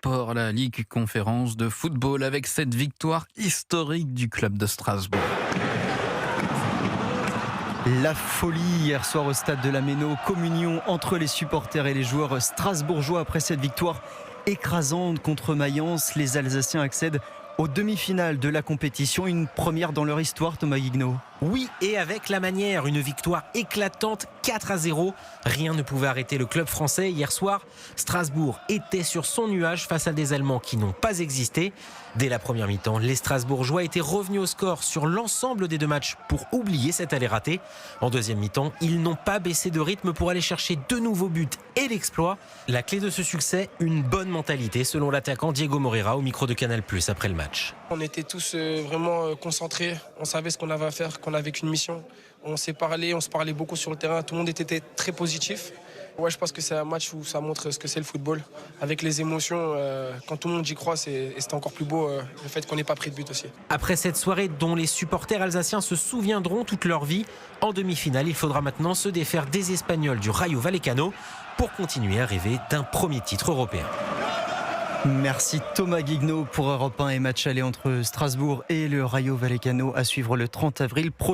sport, la Ligue Conférence de football avec cette victoire historique du club de Strasbourg. La folie hier soir au stade de la Méno, communion entre les supporters et les joueurs strasbourgeois après cette victoire écrasante contre Mayence. Les Alsaciens accèdent aux demi-finales de la compétition, une première dans leur histoire, Thomas Guignaud. Oui, et avec la manière, une victoire éclatante 4-0. Rien ne pouvait arrêter le club français. Hier soir, Strasbourg était sur son nuage face à des Allemands qui n'ont pas existé. Dès la première mi-temps, les Strasbourgeois étaient revenus au score sur l'ensemble des deux matchs pour oublier cet aller raté. En deuxième mi-temps, ils n'ont pas baissé de rythme pour aller chercher de nouveaux buts et l'exploit. La clé de ce succès, une bonne mentalité, selon l'attaquant Diego Moreira au micro de Canal+ après le match. On était tous vraiment concentrés, on savait ce qu'on avait à faire, qu'on avait qu'une mission. On se parlait beaucoup sur le terrain, tout le monde était très positif. Ouais, je pense que c'est un match où ça montre ce que c'est le football. Avec les émotions, quand tout le monde y croit, c'était encore plus beau le fait qu'on n'ait pas pris de but aussi. Après cette soirée dont les supporters alsaciens se souviendront toute leur vie, en demi-finale, il faudra maintenant se défaire des Espagnols du Rayo Vallecano pour continuer à rêver d'un premier titre européen. Merci Thomas Guignaud pour Europe 1 et match aller entre Strasbourg et le Rayo Vallecano à suivre le 30 avril prochain.